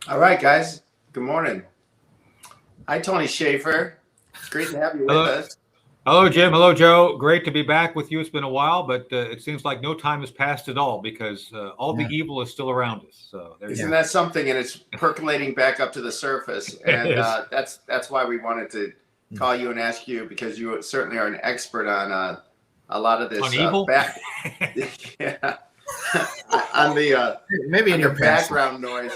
All right, guys. Good morning. Hi, Tony Shaffer. Great to have you with Hello, us. hello, Jim. Hello, Joe. Great to be back with you. It's been a while, but it seems like no time has passed at all because all the Yeah, evil is still around us. So there you Isn't yeah, that something? And it's percolating back up to the surface, go. It and is that's why we wanted to call you and ask you because you certainly are an expert on a lot of on this evil. back, yeah, on maybe in the your past. background noise.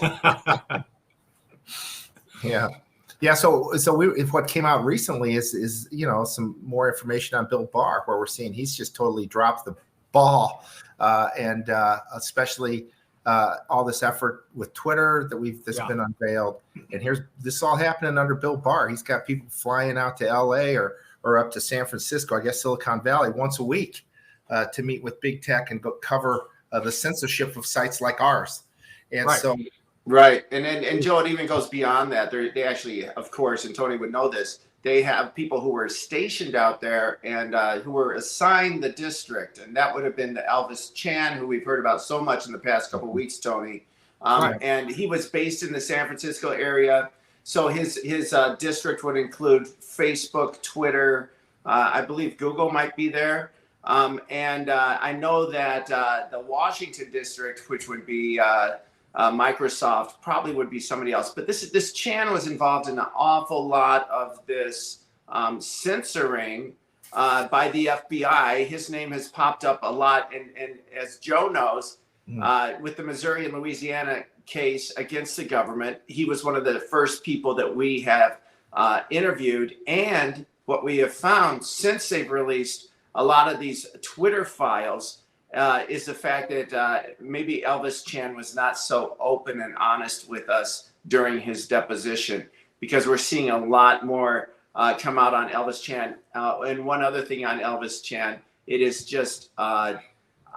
Yeah, yeah. If what came out recently is some more information on Bill Barr, where we're seeing he's just totally dropped the ball, and especially all this effort with Twitter that's Yeah. been unveiled. And this all happening under Bill Barr. He's got people flying out to L.A. or up to San Francisco, I guess Silicon Valley, once a week to meet with big tech and go cover the censorship of sites like ours. And Right. so. Right, and Joe, it even goes beyond that. They actually, of course, and Tony would know this. They have people who were stationed out there and who were assigned the district, and that would have been the Elvis Chan, who we've heard about so much in the past couple of weeks, Tony. Right. And he was based in the San Francisco area, so his district would include Facebook, Twitter, I believe Google might be there, and I know that the Washington district, which would be Microsoft, probably would be somebody else. But this Chan was involved in an awful lot of this censoring by the FBI. His name has popped up a lot, and as Joe knows, with the Missouri and Louisiana case against the government, he was one of the first people that we have interviewed. And what we have found since they've released a lot of these Twitter files is the fact that maybe Elvis Chan was not so open and honest with us during his deposition, because we're seeing a lot more come out on Elvis Chan. And one other thing on Elvis Chan, it is just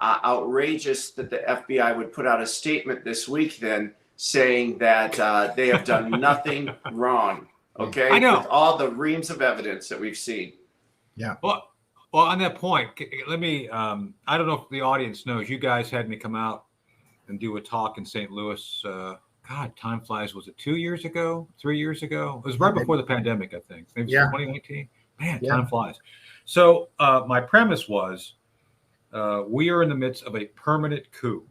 outrageous that the FBI would put out a statement this week then saying that they have done nothing wrong, okay, I know. with all the reams of evidence that we've seen. Yeah. Well, on that point, let me. I don't know if the audience knows. You guys had me come out and do a talk in St. Louis. God, time flies. Was it 2 years ago? 3 years ago? It was right before the pandemic, I think. Maybe Yeah. 2019. Man, Yeah. time flies. So my premise was we are in the midst of a permanent coup,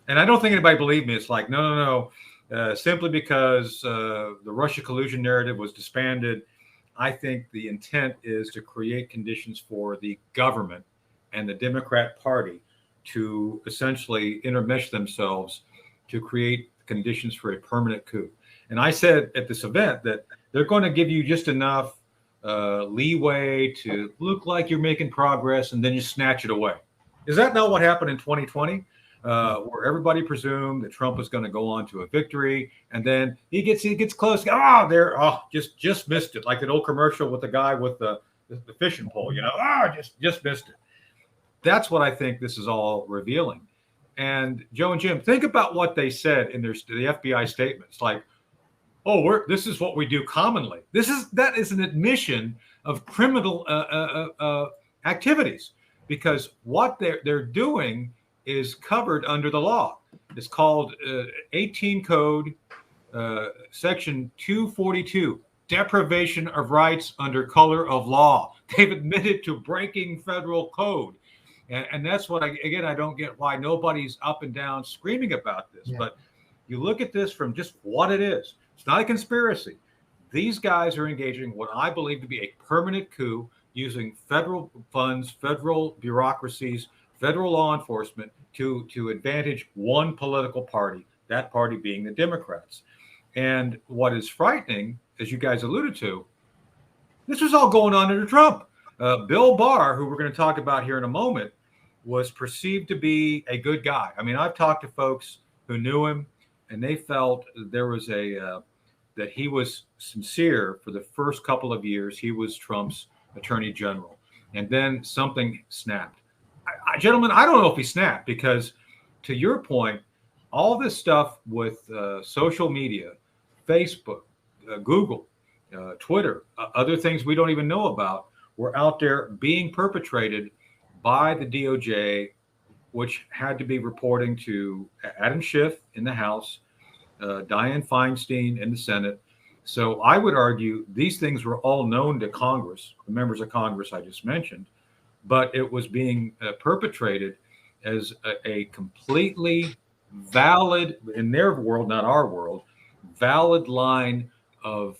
and I don't think anybody believed me. It's like no. Simply because the Russia collusion narrative was disbanded. I think the intent is to create conditions for the government and the Democrat Party to essentially intermesh themselves to create conditions for a permanent coup. And I said at this event that they're going to give you just enough leeway to look like you're making progress, and then you snatch it away. Is that not what happened in 2020? Where everybody presumed that Trump was going to go on to a victory, and then he gets close. Just missed it, like that old commercial with the guy with the fishing pole. Just missed it. That's what I think this is all revealing. And Joe and Jim, think about what they said in the FBI statements. Like, this is what we do commonly. That is an admission of criminal activities, because what they're doing is covered under the law. It's called 18 Code Section 242, deprivation of rights under color of law. They've admitted to breaking federal code. And that's what, I don't get why nobody's up and down screaming about this. Yeah. But you look at this from just what it is. It's not a conspiracy. These guys are engaging what I believe to be a permanent coup using federal funds, federal bureaucracies, federal law enforcement to advantage one political party, that party being the Democrats. And what is frightening, as you guys alluded to, this was all going on under Trump. Bill Barr, who we're going to talk about here in a moment, was perceived to be a good guy. I mean, I've talked to folks who knew him, and they felt there was that he was sincere for the first couple of years. He was Trump's attorney general. And then something snapped. Gentlemen, I don't know if he snapped, because to your point, all this stuff with social media, Facebook, Google, Twitter, other things we don't even know about, were out there being perpetrated by the DOJ, which had to be reporting to Adam Schiff in the House Dianne Feinstein in the Senate. So I would argue these things were all known to Congress, the members of Congress I just mentioned, but it was being perpetrated as a completely valid, in their world, not our world, valid line of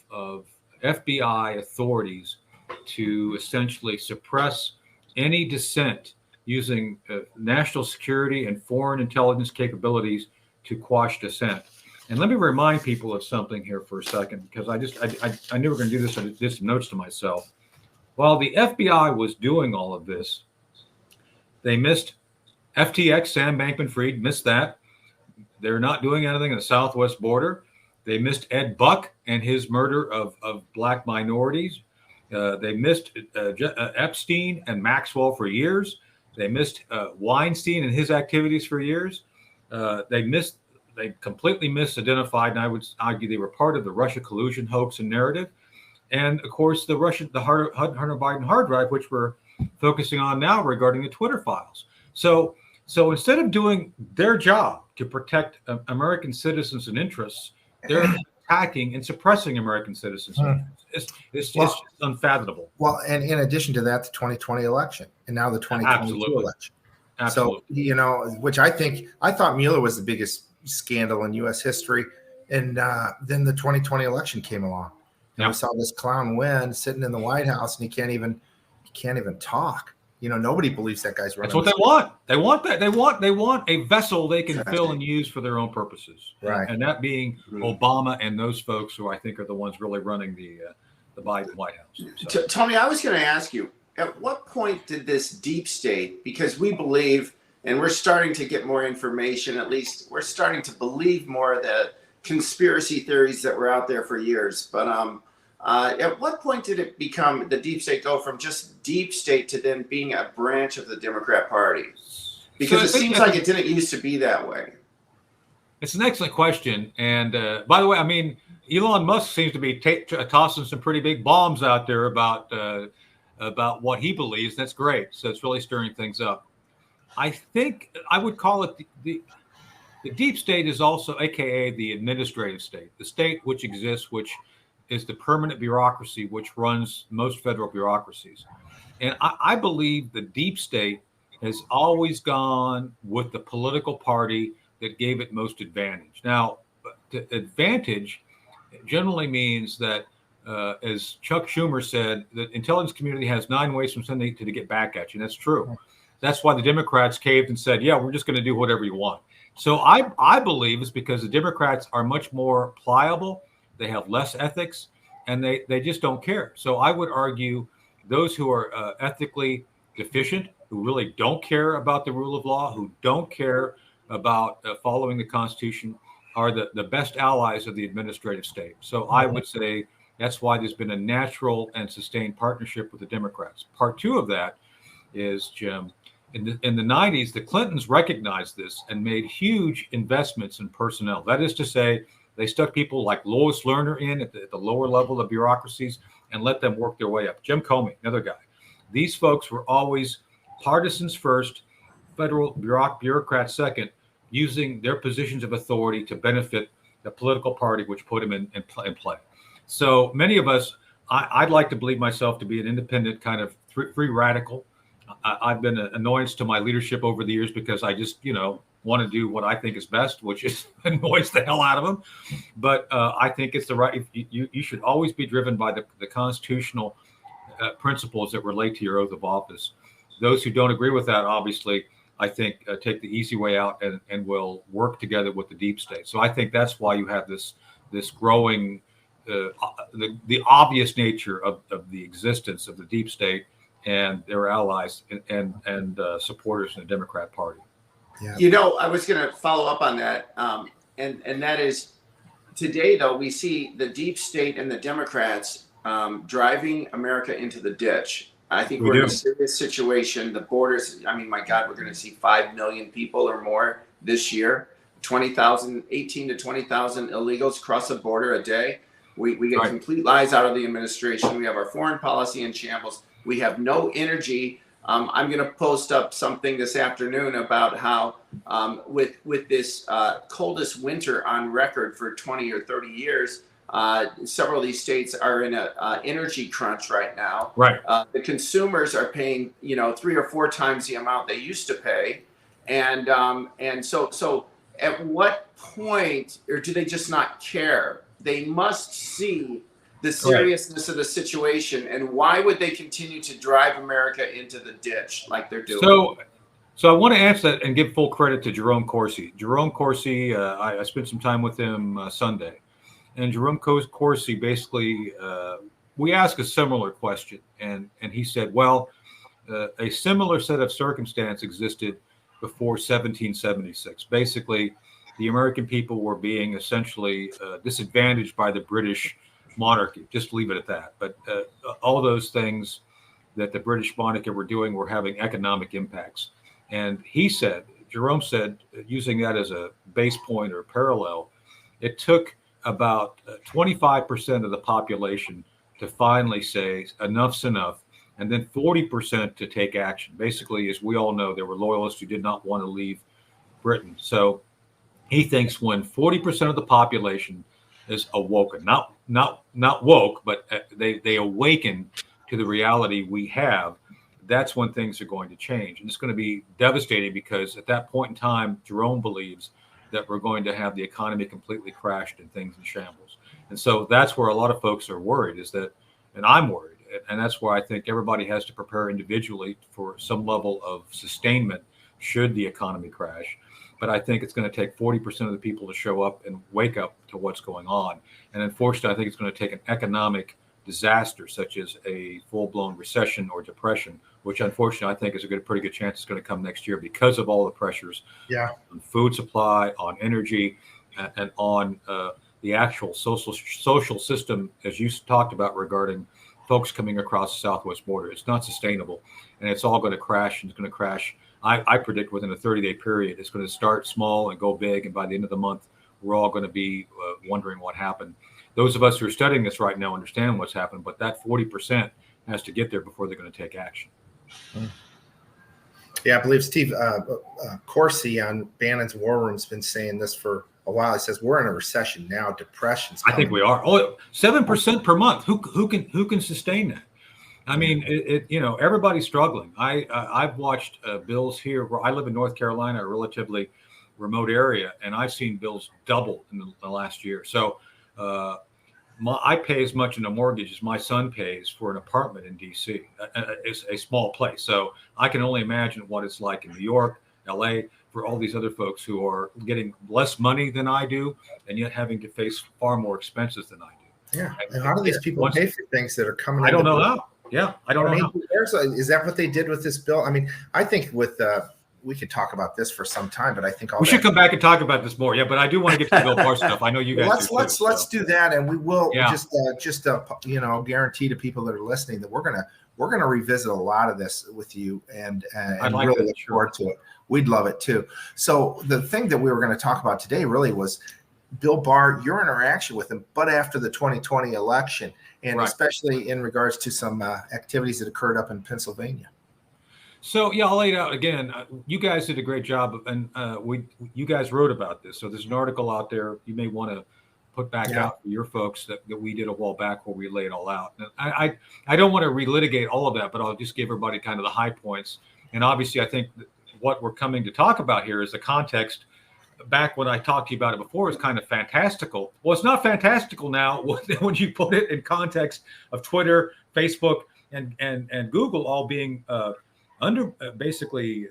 FBI authorities to essentially suppress any dissent using national security and foreign intelligence capabilities to quash dissent. And let me remind people of something here for a second, because I knew we were going to do this. I did some notes to myself. While the FBI was doing all of this, they missed FTX, Sam Bankman-Fried, missed that. They're not doing anything in the southwest border. They missed Ed Buck and his murder of black minorities. They missed Epstein and Maxwell for years. They missed Weinstein and his activities for years. They completely misidentified, and I would argue they were part of the Russia collusion hoax and narrative. And of course, the Hunter Biden hard drive, which we're focusing on now regarding the Twitter files. So instead of doing their job to protect American citizens and interests, they're attacking and suppressing American citizens. It's just unfathomable. Well, and in addition to that, the 2020 election and now the 2022 election. Absolutely. So, which I thought Mueller was the biggest scandal in U.S. history. And then the 2020 election came along. And we saw this clown win sitting in the White House, and he can't even talk. Nobody believes that guy's running. That's what they want. They want that. They want a vessel they can fill and use for their own purposes. Right. And that being Obama and those folks who I think are the ones really running the Biden White House. So. Tony, I was going to ask you, at what point did this deep state, because we believe, and we're starting to get more information, at least we're starting to believe more of the conspiracy theories that were out there for years. But at what point did it become, the deep state go from just deep state to then being a branch of the Democrat Party? Because it seems like it didn't used to be that way. It's an excellent question. And by the way, I mean, Elon Musk seems to be tossing some pretty big bombs out there about what he believes. That's great. So it's really stirring things up. I think I would call it the deep state is also, AKA the administrative state, the state which exists, which is the permanent bureaucracy which runs most federal bureaucracies. And I believe the deep state has always gone with the political party that gave it most advantage. Now, advantage generally means that, as Chuck Schumer said, the intelligence community has 9 ways from Sunday to get back at you. And that's true. That's why the Democrats caved and said, yeah, we're just going to do whatever you want. So I believe it's because the Democrats are much more pliable. They have less ethics, and they just don't care. So I would argue those who are ethically deficient, who really don't care about the rule of law, who don't care about following the Constitution, are the best allies of the administrative state. So I would say that's why there's been a natural and sustained partnership with the Democrats. Part 2 of that is, Jim, in the 90s, the Clintons recognized this and made huge investments in personnel. That is to say, they stuck people like Lois Lerner in at the lower level of bureaucracies and let them work their way up. Jim Comey, another guy. These folks were always partisans first, federal bureaucrats second, using their positions of authority to benefit the political party which put them in play. So many of us, I'd like to believe myself to be an independent kind of free radical. I've been an annoyance to my leadership over the years because I just, want to do what I think is best, which is annoys the hell out of them. But I think it's the right. You should always be driven by the constitutional principles that relate to your oath of office. Those who don't agree with that, obviously, I think take the easy way out and will work together with the deep state. So I think that's why you have this growing, the obvious nature of the existence of the deep state and their allies and supporters in the Democrat Party. Yeah. I was going to follow up on that. And that is, today, though, we see the deep state and the Democrats driving America into the ditch. I think we're in a serious situation. The borders, I mean, my God, we're going to see 5 million people or more this year. 18 to 20,000 illegals cross the border a day. We get complete lies out of the administration. We have our foreign policy in shambles. We have no energy I'm going to post up something this afternoon about how with this coldest winter on record for 20 or 30 years, several of these states are in a energy crunch right now. Right. The consumers are paying, 3 or 4 times the amount they used to pay, and so at what point, or do they just not care? They must see the seriousness of the situation, and why would they continue to drive America into the ditch like they're doing? So I want to answer that and give full credit to Jerome Corsi. Jerome Corsi, I spent some time with him Sunday, and Jerome Corsi basically, we asked a similar question, and he said, well, a similar set of circumstance existed before 1776. Basically, the American people were being essentially disadvantaged by the British monarchy. Just leave it at that. But all those things that the British monarchy were doing were having economic impacts. And Jerome said, using that as a base point or parallel, it took about 25% of the population to finally say enough's enough, and then 40% to take action. Basically, as we all know, there were loyalists who did not want to leave Britain. So he thinks when 40% of the population is awoken, not woke, but they awaken to the reality we have, that's when things are going to change. And it's going to be devastating, because at that point in time, Jerome believes that we're going to have the economy completely crashed and things in shambles. And so that's where a lot of folks are worried, and I'm worried. And that's where I think everybody has to prepare individually for some level of sustainment should the economy crash. But I think it's going to take 40% of the people to show up and wake up to what's going on. And unfortunately, I think it's going to take an economic disaster, such as a full-blown recession or depression, which unfortunately I think is a pretty good chance it's going to come next year because of all the pressures on food supply, on energy, and on the actual social system, as you talked about regarding folks coming across the southwest border. It's not sustainable, and it's all going to crash, and it's going to crash. I predict within a 30-day period, it's going to start small and go big, and by the end of the month, we're all going to be wondering what happened. Those of us who are studying this right now understand what's happened, but that 40% has to get there before they're going to take action. Yeah, I believe Steve Corsi on Bannon's War Room has been saying this for a while. He says we're in a recession now. Depression's coming. I think we are. 7% per month. Who can sustain that? I mean, everybody's struggling. I've watched bills here where I live in North Carolina, a relatively remote area, and I've seen bills double in the last year. So I pay as much in a mortgage as my son pays for an apartment in D.C. It's a small place. So I can only imagine what it's like in New York, L.A., for all these other folks who are getting less money than I do, and yet having to face far more expenses than I do. Yeah, and how do these people pay for things that are coming? I don't know how. Yeah, I don't know how. Is that what they did with this bill? I mean, I think we could talk about this for some time, but I think we should come back and talk about this more. Yeah, but I do want to get to the Bill Barr stuff. I know you guys. Let's do that, and we will just guarantee to people that are listening that we're gonna revisit a lot of this with you, and really look forward to it. We'd love it too. So the thing that we were going to talk about today really was Bill Barr, your interaction with him, but after the 2020 election, and especially in regards to some activities that occurred up in Pennsylvania. So yeah, I'll lay it out again. You guys did a great job, and you guys wrote about this. So there's an article out there you may want to put back out for your folks that we did a while back where we lay it all out. And I don't want to relitigate all of that, but I'll just give everybody kind of the high points. And obviously, I think what we're coming to talk about here is the context. Back when I talked to you about it before, it's kind of fantastical. Well, it's not fantastical now when you put it in context of Twitter, Facebook, and Google all being under basically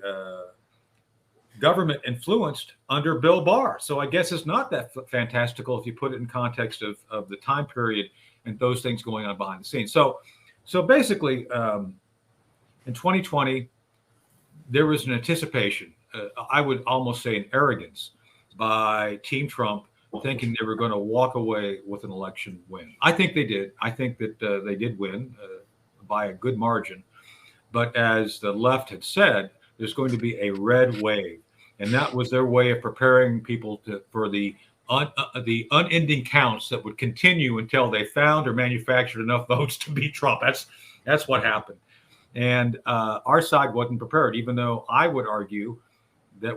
government influenced under Bill Barr. So I guess it's not that fantastical if you put it in context of the time period and those things going on behind the scenes. So basically, in 2020, there was an anticipation, I would almost say an arrogance by Team Trump, thinking they were going to walk away with an election win. I think they did. I think that they did win by a good margin. But as the left had said, there's going to be a red wave. And that was their way of preparing people for the unending counts that would continue until they found or manufactured enough votes to beat Trump. That's what happened. And our side wasn't prepared, even though I would argue that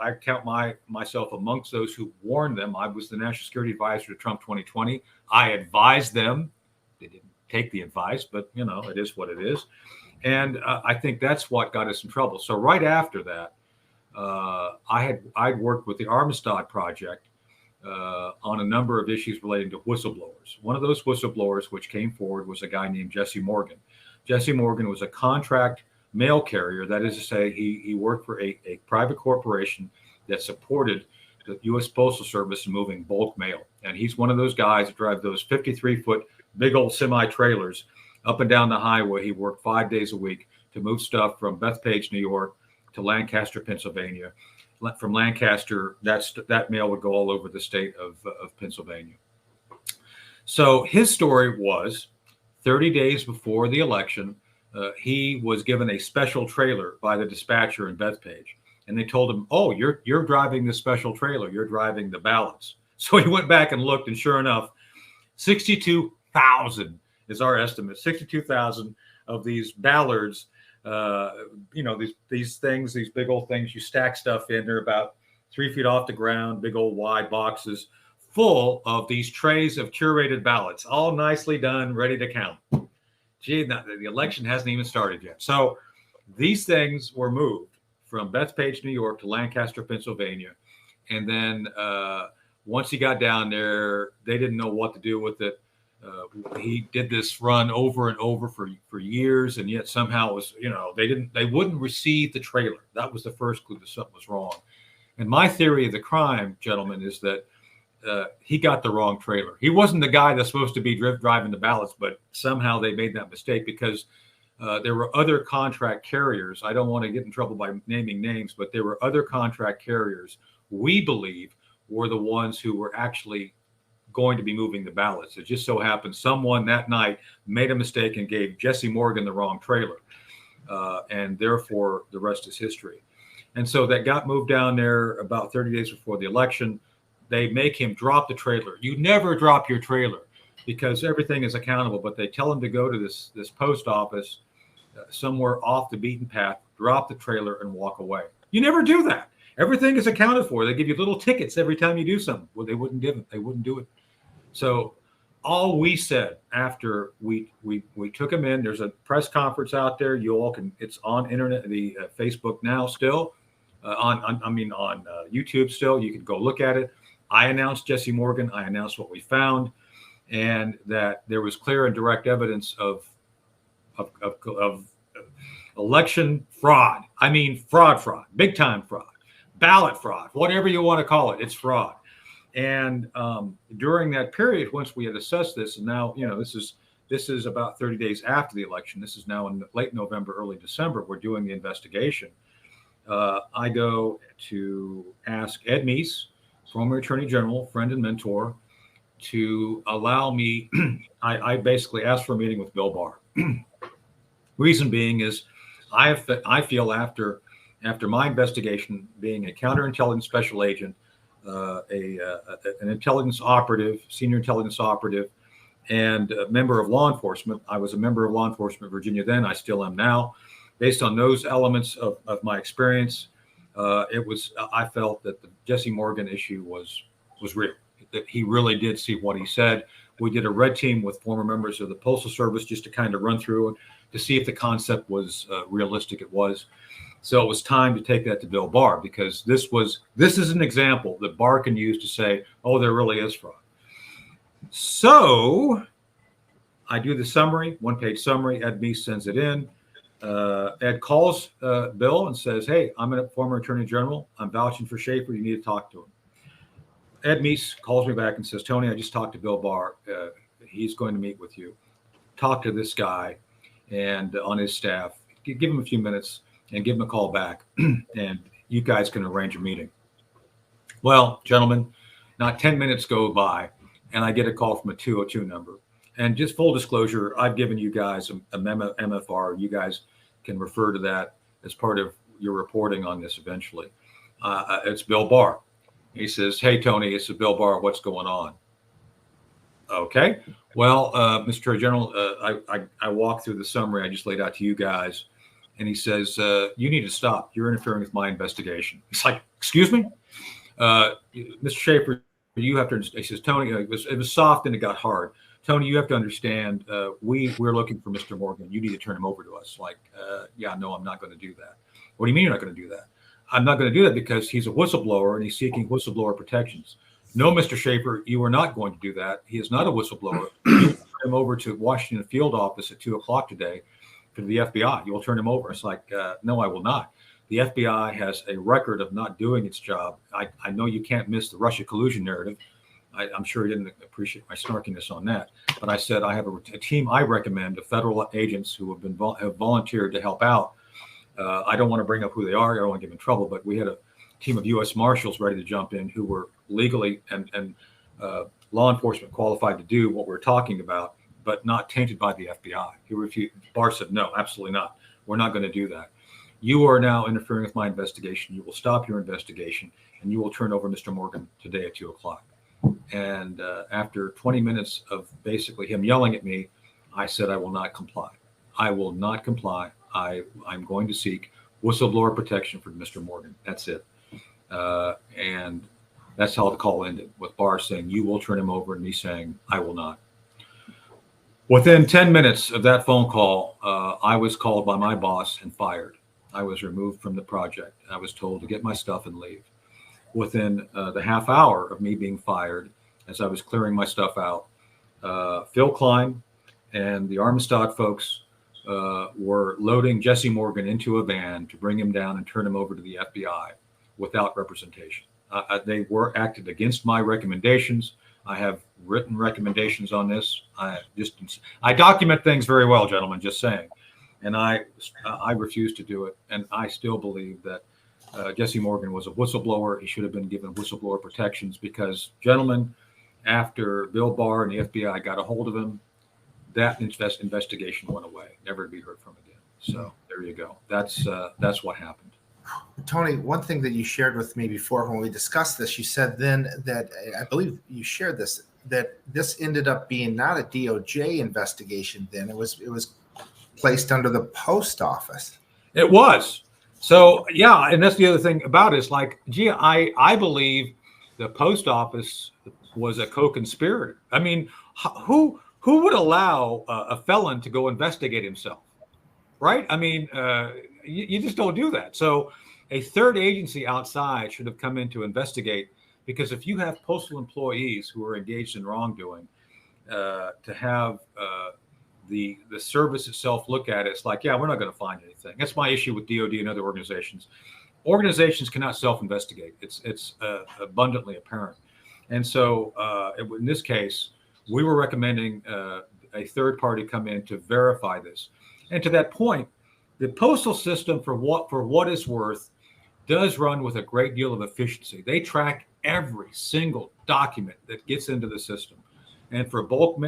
I count myself amongst those who warned them. I was the national security advisor to Trump 2020. I advised them. They didn't take the advice, but it is what it is. And I think that's what got us in trouble. So right after that, I'd worked with the Armistead Project on a number of issues relating to whistleblowers. One of those whistleblowers which came forward was a guy named Jesse Morgan. Jesse Morgan was a contract mail carrier. That is to say, he worked for a private corporation that supported the U.S. Postal Service in moving bulk mail. And he's one of those guys that drive those 53-foot big old semi-trailers up and down the highway. He worked 5 days a week to move stuff from Bethpage, New York to Lancaster, Pennsylvania. From Lancaster, that mail would go all over the state of Pennsylvania. So his story was 30 days before the election, he was given a special trailer by the dispatcher in Bethpage. And they told him, oh, you're driving this special trailer. You're driving the ballots. So he went back and looked, and sure enough, 62,000 is our estimate. 62,000 of these ballards, these things, these big old things, you stack stuff in. They're about 3 feet off the ground, big old wide boxes full of these trays of curated ballots, all nicely done, ready to count. Gee, the election hasn't even started yet. So these things were moved from Bethpage, New York to Lancaster, Pennsylvania. And then once he got down there, they didn't know what to do with it. He did this run over and over for years, and yet somehow it was, they wouldn't receive the trailer. That was the first clue that something was wrong. And my theory of the crime, gentlemen, is that he got the wrong trailer. He wasn't the guy that's supposed to be driving the ballots, but somehow they made that mistake because there were other contract carriers. I don't want to get in trouble by naming names, but there were other contract carriers we believe were the ones who were actually going to be moving the ballots. It just so happened someone that night made a mistake and gave Jesse Morgan the wrong trailer. And therefore, the rest is history. And so that got moved down there about 30 days before the election. They make him drop the trailer. You never drop your trailer because everything is accountable, but they tell him to go to this post office somewhere off the beaten path, drop the trailer, and walk away. You never do that. Everything is accounted for. They give you little tickets every time you do something. Well, they wouldn't give it. They wouldn't do it. So all we said after we took him in, there's a press conference out there. You all can, it's on internet, the Facebook now still, on YouTube still. You can go look at it. I announced Jesse Morgan. I announced what we found, and that there was clear and direct evidence of election fraud. I mean, fraud, big time fraud, ballot fraud, whatever you want to call it. It's fraud. And during that period, once we had assessed this, and now, this is about 30 days after the election. This is now in late November, early December. We're doing the investigation. I go to ask Ed Meese, former Attorney General, friend and mentor, to allow me. I basically asked for a meeting with Bill Barr. Reason being is I feel after my investigation, being a counterintelligence special agent, an intelligence operative, senior intelligence operative, and a member of law enforcement. I was a member of law enforcement in Virginia then. I still am now. Based on those elements of my experience, I felt that the Jesse Morgan issue was real, that he really did see what he said. We did a red team with former members of the Postal Service just to kind of run through and to see if the concept was realistic. It was. So it was time to take that to Bill Barr, because this is an example that Barr can use to say, oh, there really is fraud. So I do the summary, one-page summary. Ed Meese sends it in. Ed calls Bill and says, hey, I'm a former Attorney General. I'm vouching for Shaffer. You need to talk to him. Ed Meese calls me back and says, Tony, I just talked to Bill Barr. He's going to meet with you. Talk to this guy and on his staff. Give him a few minutes and give him a call back, and you guys can arrange a meeting. Well, gentlemen, not 10 minutes go by, and I get a call from a 202 number. And just full disclosure, I've given you guys a MFR. You guys can refer to that as part of your reporting on this eventually. It's Bill Barr. He says, hey, Tony, it's Bill Barr. What's going on? Okay. Well, Mr. Attorney General, I walked through the summary I just laid out to you guys, and he says, you need to stop. You're interfering with my investigation. It's like, excuse me? Mr. Shaffer, you have to, he says, Tony, it was soft and it got hard. Tony, you have to understand, we're looking for Mr. Morgan. You need to turn him over to us. Like, yeah, no, I'm not going to do that. What do you mean you're not going to do that? I'm not going to do that because he's a whistleblower and he's seeking whistleblower protections. No, Mr. Shaffer, you are not going to do that. He is not a whistleblower. You will turn him over to Washington field office at 2:00 today to the FBI. You will turn him over. It's like, no, I will not. The FBI has a record of not doing its job. I know you can't miss the Russia collusion narrative. I'm sure he didn't appreciate my snarkiness on that. But I said I have a team I recommend of federal agents who have volunteered to help out. I don't want to bring up who they are. I don't want to get in trouble. But we had a team of U.S. Marshals ready to jump in who were legally and law enforcement qualified to do what we're talking about, but not tainted by the FBI. He refused. Barr said, no, absolutely not. We're not going to do that. You are now interfering with my investigation. You will stop your investigation, and you will turn over Mr. Morgan today at 2:00. And after 20 minutes of basically him yelling at me, I said, I will not comply. I will not comply. I'm going to seek whistleblower protection for Mr. Morgan. That's it. And that's how the call ended, with Barr saying, you will turn him over, and me saying, I will not. Within 10 minutes of that phone call, I was called by my boss and fired. I was removed from the project. I was told to get my stuff and leave. Within the half hour of me being fired, as I was clearing my stuff out, Phil Klein and the Armistad folks were loading Jesse Morgan into a van to bring him down and turn him over to the FBI without representation. They were acted against my recommendations. I have written recommendations on this. I document things very well, gentlemen, just saying. And I refused to do it. And I still believe that Jesse Morgan was a whistleblower. He should have been given whistleblower protections because, gentlemen, after Bill Barr and the FBI got a hold of him, that investigation went away, never to be heard from again. So there you go. That's what happened. Tony, one thing that you shared with me before when we discussed this, you said then that, I believe you shared this, that this ended up being not a DOJ investigation then. It was placed under the post office. It was. So, yeah, and that's the other thing about it is like, gee, I believe the post office was a co-conspirator. I mean, who would allow a felon to go investigate himself, right? I mean, you just don't do that. So a third agency outside should have come in to investigate, because if you have postal employees who are engaged in wrongdoing, to have the service itself look at it, it's like, yeah, we're not going to find anything. That's my issue with DOD and other organizations. Organizations cannot self-investigate. It's abundantly apparent. And so in this case, we were recommending a third party come in to verify this. And to that point, the postal system, for what it's worth, does run with a great deal of efficiency. They track every single document that gets into the system. And for bulk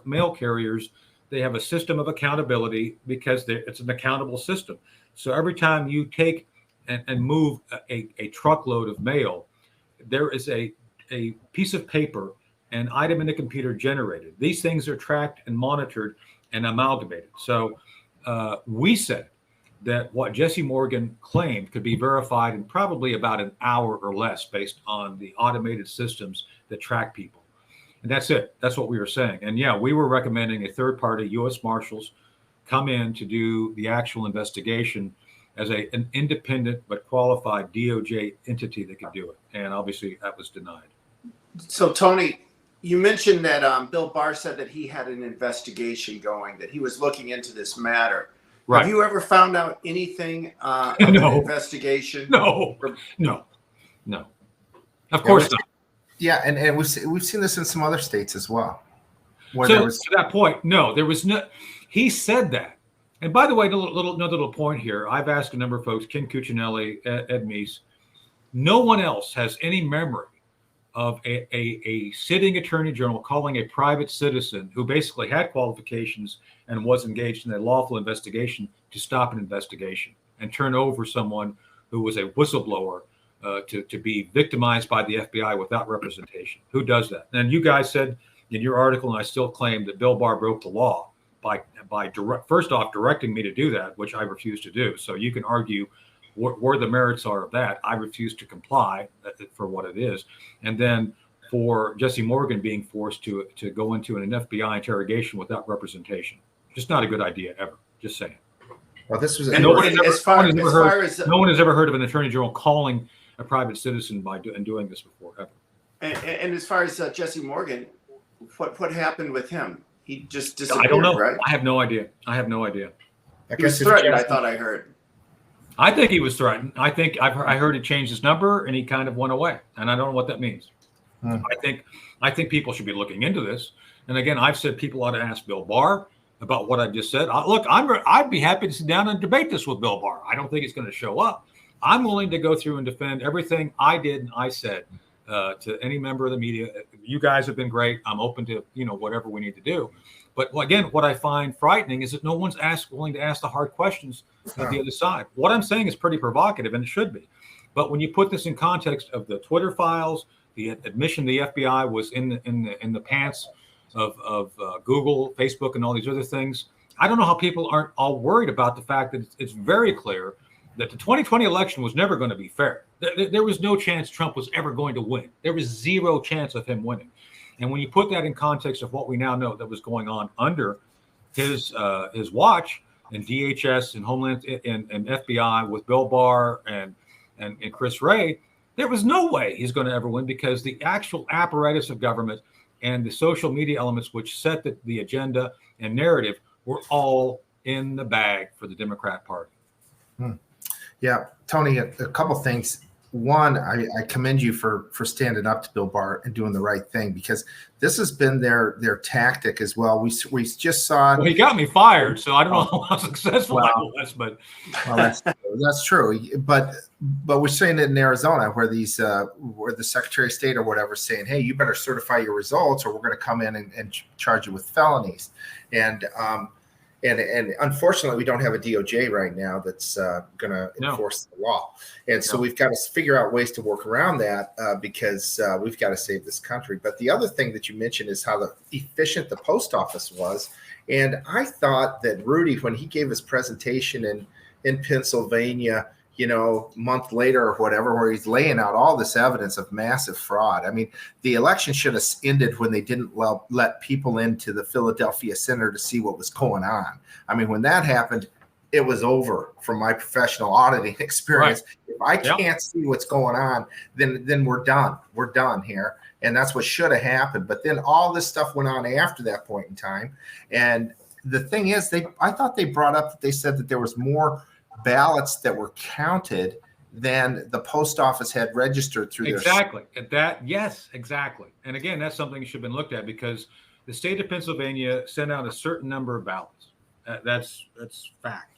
mail carriers, they have a system of accountability because it's an accountable system. So every time you take and move a truckload of mail, there is a piece of paper, an item in the computer generated. These things are tracked and monitored and amalgamated. So we said that what Jesse Morgan claimed could be verified in probably about an hour or less based on the automated systems that track people. And that's it. That's what we were saying. And yeah, we were recommending a third party, U.S. Marshals, come in to do the actual investigation as an independent but qualified DOJ entity that could do it. And obviously that was denied. So, Tony, you mentioned that Bill Barr said that he had an investigation going, that he was looking into this matter. Right. Have you ever found out anything of No. an investigation? No. Of course not. Yeah, and we've seen this in some other states as well. So to that point, no, there was no. He said that. And by the way, another little point here. I've asked a number of folks, Ken Cuccinelli, Ed Meese. No one else has any memory of a sitting attorney general calling a private citizen who basically had qualifications and was engaged in a lawful investigation to stop an investigation and turn over someone who was a whistleblower to be victimized by the FBI without representation. Who does that? And you guys said in your article, and I still claim, that Bill Barr broke the law by first off directing me to do that, which I refuse to do. So you can argue where the merits are of that. I refuse to comply for what it is. And then for Jesse Morgan being forced to go into an FBI interrogation without representation. Just not a good idea ever. Just saying. Well, this was no one has ever heard of an attorney general calling a private citizen by doing this before, ever. And as far as Jesse Morgan, what happened with him? He just disappeared, I don't know. Right? I have no idea. I He was threatened, I thought I heard. I think he was threatened. I think I heard he changed his number and he kind of went away. And I don't know what that means. I think people should be looking into this. And again, I've said people ought to ask Bill Barr about what I just said. Look, I'd be happy to sit down and debate this with Bill Barr. I don't think he's going to show up. I'm willing to go through and defend everything I did and I said to any member of the media. You guys have been great. I'm open to whatever we need to do. But again, what I find frightening is that no one's willing to ask the hard questions at the other side. What I'm saying is pretty provocative, and it should be. But when you put this in context of the Twitter files, the admission the FBI was in the pants of Google, Facebook, and all these other things, I don't know how people aren't all worried about the fact that it's very clear that the 2020 election was never going to be fair. There was no chance Trump was ever going to win. There was zero chance of him winning. And when you put that in context of what we now know that was going on under his watch, and DHS and Homeland and FBI with Bill Barr and Chris Wray, there was no way he's going to ever win, because the actual apparatus of government and the social media elements which set the agenda and narrative were all in the bag for the Democrat Party. Yeah, Tony, a couple things. One, I commend you for standing up to Bill Barr and doing the right thing, because this has been their tactic as well. We just saw. Well, he got me fired, so I don't know how successful I was, but that's true. But we're seeing it in Arizona, where where the Secretary of State or whatever is saying, "Hey, you better certify your results, or we're going to come in and charge you with felonies." And unfortunately, we don't have a DOJ right now that's going to enforce the law. And so we've got to figure out ways to work around that because we've got to save this country. But the other thing that you mentioned is how efficient the post office was. And I thought that Rudy, when he gave his presentation in Pennsylvania, a month later or whatever, where he's laying out all this evidence of massive fraud. I mean, the election should have ended when they didn't let people into the Philadelphia Center to see what was going on. I mean, when that happened, it was over from my professional auditing experience. Right. If I can't see what's going on, then we're done. We're done here. And that's what should have happened. But then all this stuff went on after that point in time. And the thing is, I thought they brought up that they said that there was more ballots that were counted than the post office had registered through exactly exactly. And again, that's something that should have been looked at, because the state of Pennsylvania sent out a certain number of ballots. That's fact.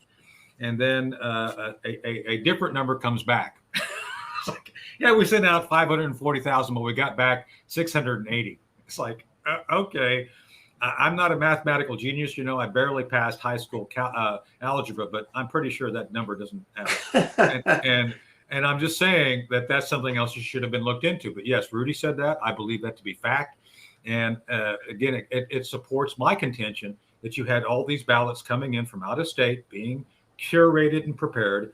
And then a different number comes back. It's like, we sent out 540,000, but we got back 680. It's like, okay. I'm not a mathematical genius, I barely passed high school algebra, but I'm pretty sure that number doesn't add. and I'm just saying that that's something else you should have been looked into. But yes, Rudy said that. I believe that to be fact. And again, it supports my contention that you had all these ballots coming in from out of state, being curated and prepared.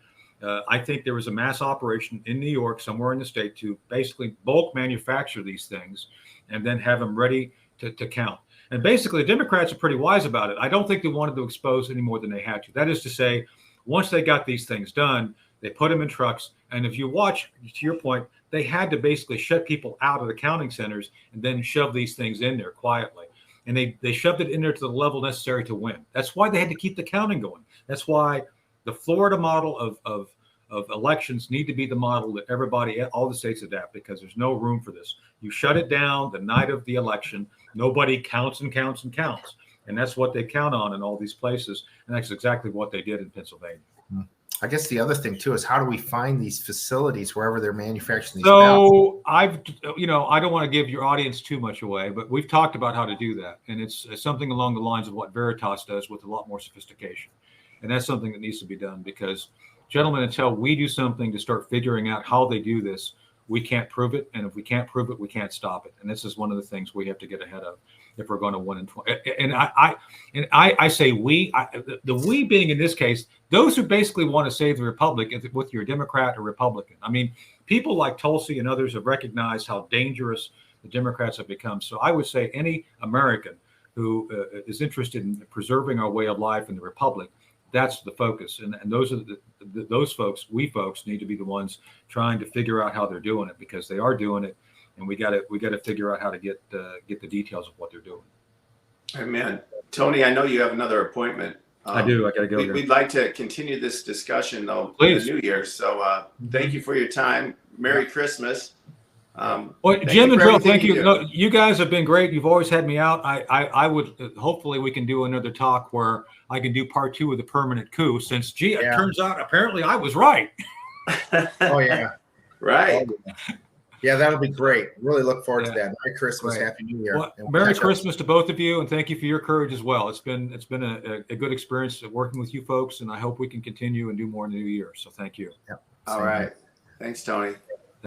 I think there was a mass operation in New York, somewhere in the state, to basically bulk manufacture these things and then have them ready to count. And basically, the Democrats are pretty wise about it. I don't think they wanted to expose any more than they had to. That is to say, once they got these things done, they put them in trucks. And if you watch, to your point, they had to basically shut people out of the counting centers and then shove these things in there quietly. And they shoved it in there to the level necessary to win. That's why they had to keep the counting going. That's why the Florida model of elections need to be the model that all the states adapt, because there's no room for this. You shut it down the night of the election. Nobody counts and counts and counts. And that's what they count on in all these places. And that's exactly what they did in Pennsylvania. I guess the other thing, too, is how do we find these facilities wherever they're manufacturing these ballots? I don't want to give your audience too much away, but we've talked about how to do that. And it's something along the lines of what Veritas does with a lot more sophistication. And that's something that needs to be done, because gentlemen, until we do something to start figuring out how they do this, we can't prove it. And if we can't prove it, we can't stop it. And this is one of the things we have to get ahead of if we're going to win in 20. And I say we, the we being in this case, those who basically want to save the republic, with your Democrat or Republican. I mean, people like Tulsi and others have recognized how dangerous the Democrats have become. So I would say any American who is interested in preserving our way of life in the republic, that's the focus. And those are those folks, we folks need to be the ones trying to figure out how they're doing it, because they are doing it. And we got to figure out how to get the details of what they're doing. Hey, man, Tony, I know you have another appointment. I do. I got to go. We'd like to continue this discussion though, Please. in the New Year. So thank you for your time. Merry Christmas. Well, Jim and Drill, thank you. No, you guys have been great. You've always had me out. I would hopefully we can do another talk where I can do part 2 of the permanent coup, since it turns out apparently I was right. Oh yeah, right. Oh, yeah, that'll be great. Really look forward to that. Merry Christmas, Happy New Year. Well, Merry Christmas to both of you, and thank you for your courage as well. It's been a good experience working with you folks, and I hope we can continue and do more in the new year. So thank you. Yep. All right. Thanks, Tony.